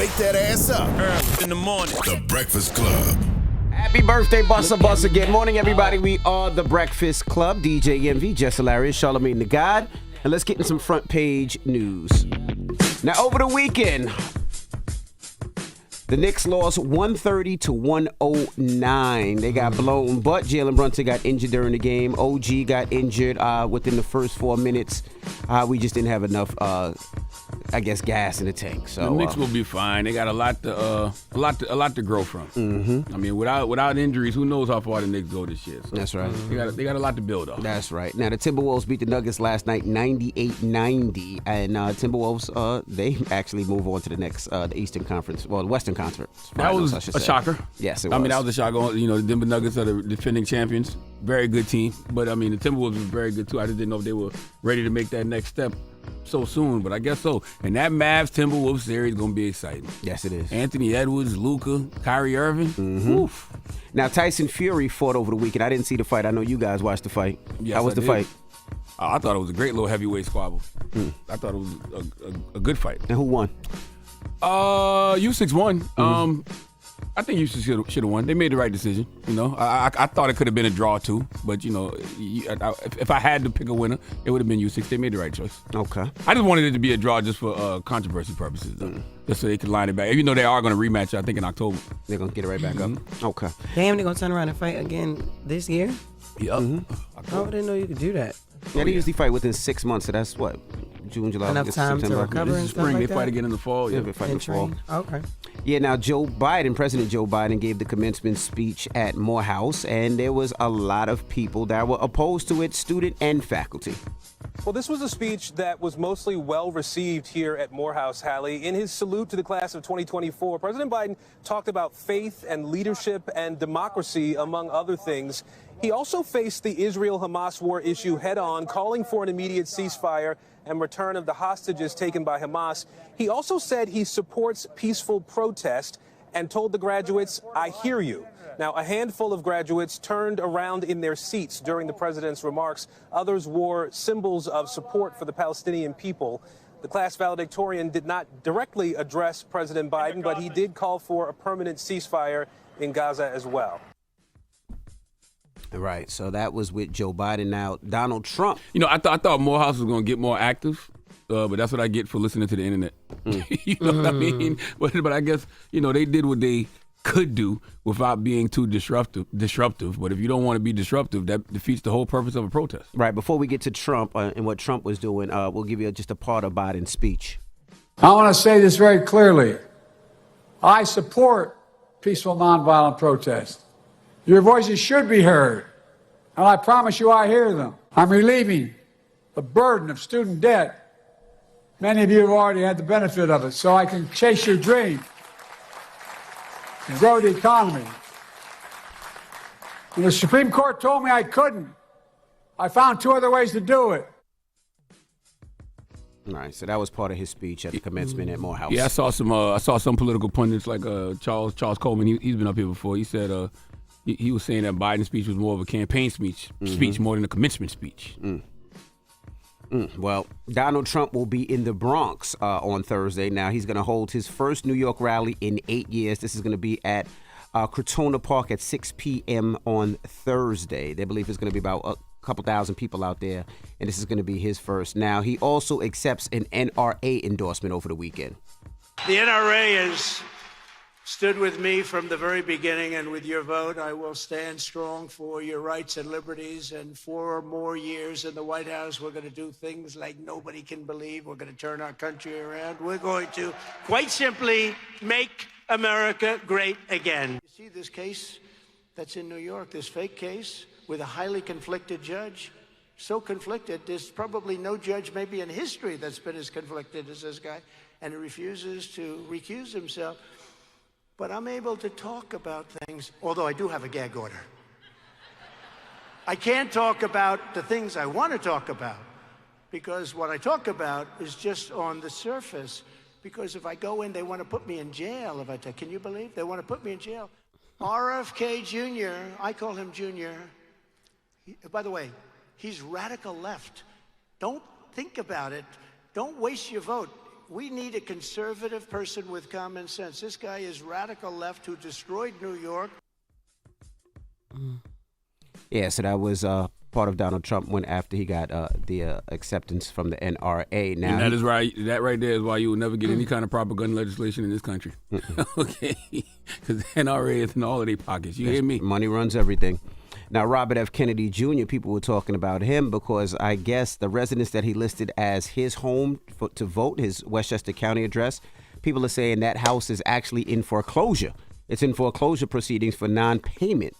wake that ass up. Early in the morning. The Breakfast Club. Happy birthday, Buster Buster. Good morning, everybody. We are The Breakfast Club. DJ MV, Jess Hilarious, Charlamagne the God. And let's get in some front page news. Now, over the weekend, the Knicks lost 130 to 109. They got blown, but Jalen Brunson got injured during the game. OG got injured within the first 4 minutes. We just didn't have enough, gas in the tank. So the Knicks will be fine. They got a lot to grow from. Mm-hmm. I mean, without injuries, who knows how far the Knicks go this year? So that's right. They got a lot to build on. That's right. Now the Timberwolves beat the Nuggets last night, 98-90, and Timberwolves they actually move on to the next the Eastern Conference, well, the Western Conference. That was a shocker. Yes, it was. I mean, that was a shocker. You know, the Denver Nuggets are the defending champions. Very good team, but I mean, the Timberwolves were very good too. I just didn't know if they were ready to make that next step so soon, but I guess so. And that Mavs-Timberwolves series is going to be exciting. Yes, it is. Anthony Edwards, Luka, Kyrie Irving. Mm-hmm. Oof. Now, Tyson Fury fought over the weekend. I didn't see the fight. I know you guys watched the fight. Yes, How was the fight? I thought it was a great little heavyweight squabble. I thought it was a good fight. And who won? Usyk won. I think Usyk should have won. They made the right decision. You know, I thought it could have been a draw too, but you know, if I had to pick a winner, it would have been Usyk. They made the right choice. Okay. I just wanted it to be a draw just for controversy purposes, though, just so they could line it back. Even though they are going to rematch, I think in October. They're going to get it right back up. Okay. Damn, they're going to turn around and fight again this year? Yep. I didn't know you could do that. Yeah, they usually fight within 6 months, so that's what? June, July, Enough August, time September. to recover and stuff Spring, like they fight that? again in the fall. Yeah, they fight in the fall. Okay. Yeah, now President Joe Biden gave the commencement speech at Morehouse, and there was a lot of people that were opposed to it, student and faculty. Well, this was a speech that was mostly well received here at Morehouse, Hallie. In his salute to the class of 2024, President Biden talked about faith and leadership and democracy, among other things. He also faced the Israel-Hamas war issue head-on, calling for an immediate ceasefire and return of the hostages taken by Hamas. He also said he supports peaceful protest and told the graduates, "I hear you." Now, a handful of graduates turned around in their seats during the president's remarks. Others wore symbols of support for the Palestinian people. The class valedictorian did not directly address President Biden, but he did call for a permanent ceasefire in Gaza as well. Right, so that was with Joe Biden. Now, Donald Trump. You know, I thought Morehouse was going to get more active, but that's what I get for listening to the internet. You know what I mean? But I guess, you know, they did what they could do without being too disruptive. But if you don't want to be disruptive, that defeats the whole purpose of a protest. Right, before we get to Trump and what Trump was doing, we'll give you just a part of Biden's speech. I want to say this very clearly. I support peaceful, nonviolent protest. Your voices should be heard, and I promise you I hear them. I'm relieving the burden of student debt. Many of you have already had the benefit of it, so I can chase your dream and grow the economy. When the Supreme Court told me I couldn't, I found 2 other ways to do it. All right, so that was part of his speech at the commencement at Morehouse. Yeah, I saw some political pundits like Charles Coleman. He's been up here before. He said he was saying that Biden's speech was more of a campaign speech more than a commencement speech. Well, Donald Trump will be in the Bronx on Thursday. Now, he's going to hold his first New York rally in 8 years. This is going to be at Crotona Park at 6 p.m. on Thursday. They believe it's going to be about a couple thousand people out there, and this is going to be his first. Now, he also accepts an NRA endorsement over the weekend. The NRA has stood with me from the very beginning, and with your vote, I will stand strong for your rights and liberties. And 4 more years in the White House, we're going to do things like nobody can believe. We're going to turn our country around. We're going to, quite simply, make America great again. You see this case that's in New York, this fake case with a highly conflicted judge? So conflicted, there's probably no judge maybe in history that's been as conflicted as this guy, and he refuses to recuse himself. But I'm able to talk about things, although I do have a gag order. I can't talk about the things I want to talk about, because what I talk about is just on the surface. Because if I go in, they want to put me in jail. If I tell, can you believe? They want to put me in jail. RFK Jr., I call him Jr. By the way, he's radical left. Don't think about it. Don't waste your vote. We need a conservative person with common sense. This guy is radical left who destroyed New York. Yeah, so that was part of Donald Trump when after he got the acceptance from the NRA. Now and that is right. That right there is why you will never get any kind of propaganda legislation in this country. Okay, because the NRA is in all of their pockets. You hear me? Money runs everything. Now, Robert F. Kennedy Jr., people were talking about him because I guess the residence that he listed as his home to vote, his Westchester County address, people are saying that house is actually in foreclosure. It's in foreclosure proceedings for non-payment.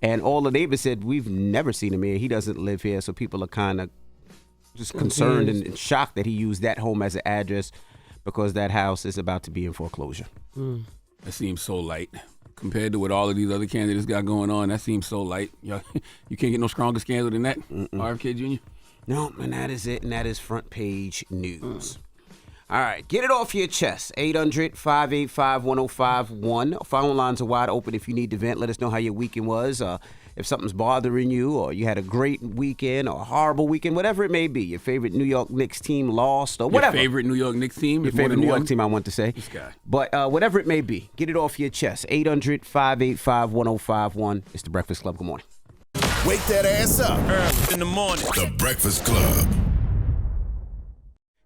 And all the neighbors said, we've never seen him here. He doesn't live here. So people are kind of just concerned and shocked that he used that home as an address because that house is about to be in foreclosure. That seems so light. Compared to what all of these other candidates got going on, that seems so light. You can't get no stronger scandal than that, RFK Jr.? No, and that is it, and that is front page news. All right, get it off your chest. 800-585-1051. Phone lines are wide open if you need to vent. Let us know how your weekend was. If something's bothering you, or you had a great weekend or a horrible weekend, whatever it may be. Your favorite New York Knicks team lost or whatever. Your favorite New York Knicks team? Your favorite New York team, I want to say. This guy. But whatever it may be, get it off your chest. 800-585-1051. It's The Breakfast Club. Good morning. Wake that ass up. In the morning. The Breakfast Club.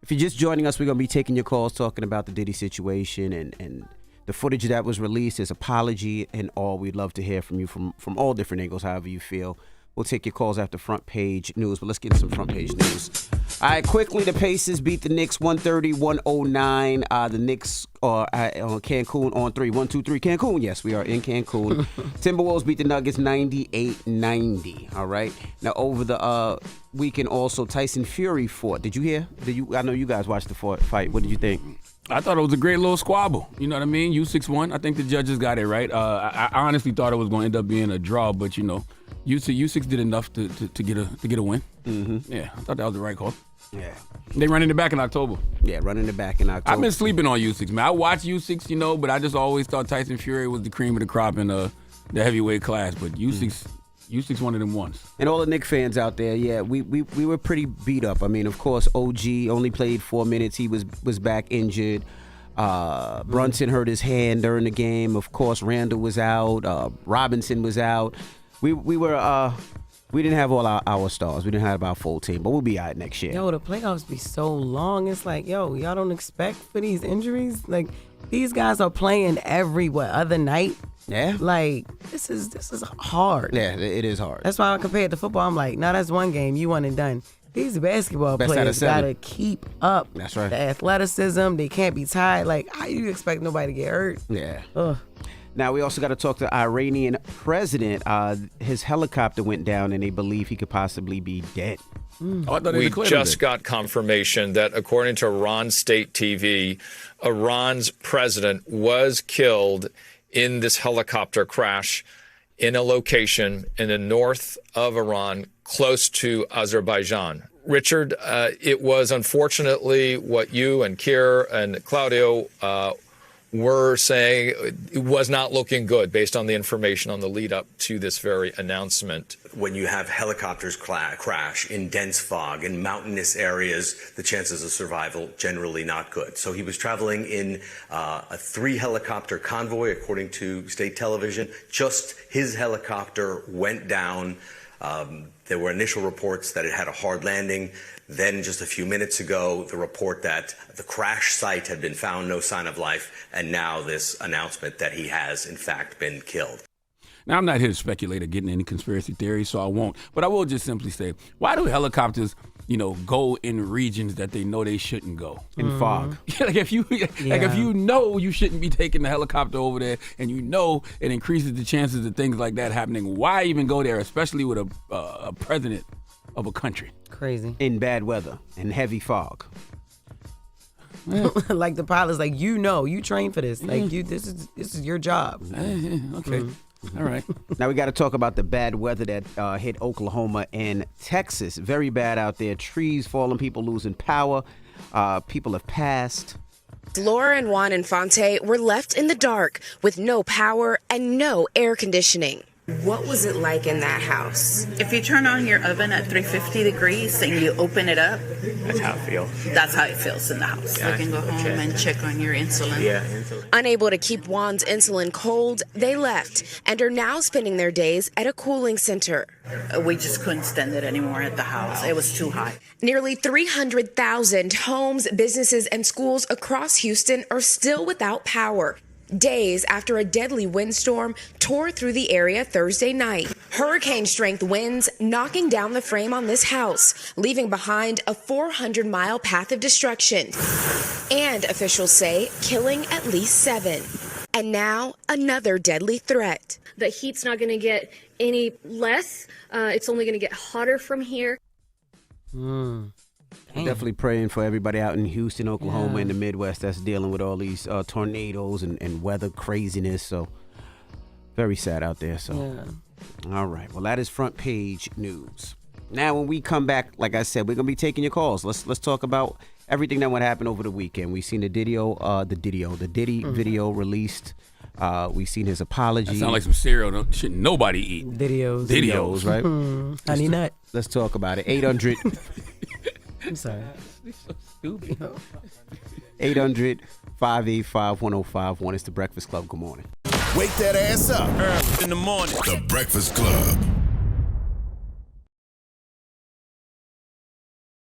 If you're just joining us, we're going to be taking your calls, talking about the Diddy situation and the footage that was released, his apology and all. We'd love to hear from you from all different angles, however you feel. We'll take your calls after front page news, but let's get into some front page news. All right, quickly, the Pacers beat the Knicks 130-109. The Knicks are on Cancun on 3. 1, 2, 3, Cancun. Yes, we are in Cancun. Timberwolves beat the Nuggets 98-90. All right. Now, over the weekend, also, Tyson Fury fought. Did you hear? I know you guys watched the fight. What did you think? I thought it was a great little squabble. You know what I mean? U6 won. I think the judges got it right. I honestly thought it was going to end up being a draw, but you know, U6 did enough to get a win. Mm-hmm. Yeah, I thought that was the right call. Yeah. They running it back in October. Yeah, running it back in October. I've been sleeping on U6, man. I watch U6, you know, but I just always thought Tyson Fury was the cream of the crop in the heavyweight class. But U6 one of them ones. And all the Knicks fans out there, yeah, we were pretty beat up. I mean, of course, OG only played 4 minutes. He was back injured. Brunson hurt his hand during the game. Of course, Randall was out. Robinson was out. We didn't have all our stars. We didn't have our full team, but we'll be out next year. Yo, the playoffs be so long. It's like, yo, y'all don't expect for these injuries? Like, these guys are playing every other night. Yeah. Like, this is hard. Yeah, it is hard. That's why I compared to football. I'm like, no, that's one game. You won and done. These basketball players got to keep up. That's right. The athleticism, they can't be tired. Like, how you expect nobody to get hurt? Yeah. Ugh. Now, we also got to talk to Iranian president. His helicopter went down, and they believe he could possibly be dead. We just got confirmation that, according to Iran State TV, Iran's president was killed in this helicopter crash in a location in the north of Iran, close to Azerbaijan. Richard, it was unfortunately what you and Keir and Claudio were saying. It was not looking good based on the information on the lead up to this very announcement. When you have helicopters crash in dense fog in mountainous areas, the chances of survival generally not good. So he was traveling in a 3-helicopter convoy, according to state television. Just his helicopter went down. There were initial reports that it had a hard landing. Then just a few minutes ago, the report that the crash site had been found, no sign of life, and now this announcement that he has, in fact, been killed. Now, I'm not here to speculate or get into any conspiracy theories, so I won't. But I will just simply say, why do helicopters, go in regions that they know they shouldn't go? In fog. Like if you know you shouldn't be taking the helicopter over there, and you know it increases the chances of things like that happening, why even go there, especially with a president of a country? Crazy. In bad weather and heavy fog. Yeah. Like the pilot's like, you trained for this. Like this is your job. Okay. All right. Now we got to talk about the bad weather that hit Oklahoma and Texas. Very bad out there. Trees falling, people losing power. People have passed. Laura and Juan Infante were left in the dark with no power and no air conditioning. What was it like in that house? If you turn on your oven at 350 degrees and you open it up, that's how it feels. That's how it feels in the house. Yeah, you can go home and check on your insulin. Yeah, insulin. Unable to keep Juan's insulin cold, they left and are now spending their days at a cooling center. We just couldn't stand it anymore at the house. It was too hot. Nearly 300,000 homes, businesses, and schools across Houston are still without power, days after a deadly windstorm tore through the area Thursday night. Hurricane-strength winds knocking down the frame on this house, leaving behind a 400-mile path of destruction. And officials say killing at least 7. And now another deadly threat. The heat's not going to get any less. It's only going to get hotter from here. Definitely praying for everybody out in Houston, Oklahoma, and the Midwest that's dealing with all these tornadoes and weather craziness. So very sad out there. So, all right. Well, that is front page news. Now, when we come back, like I said, we're gonna be taking your calls. Let's talk about everything that went happen over the weekend. We seen the Diddy video released. We seen his apology. That sound like some cereal shit nobody eat. Videos, right? Honey nut. Let's talk about it. 800. I'm sorry. He's so stupid. 800-585-1051. It's the Breakfast Club. Good morning. Wake that ass up. Early in the morning. The Breakfast Club.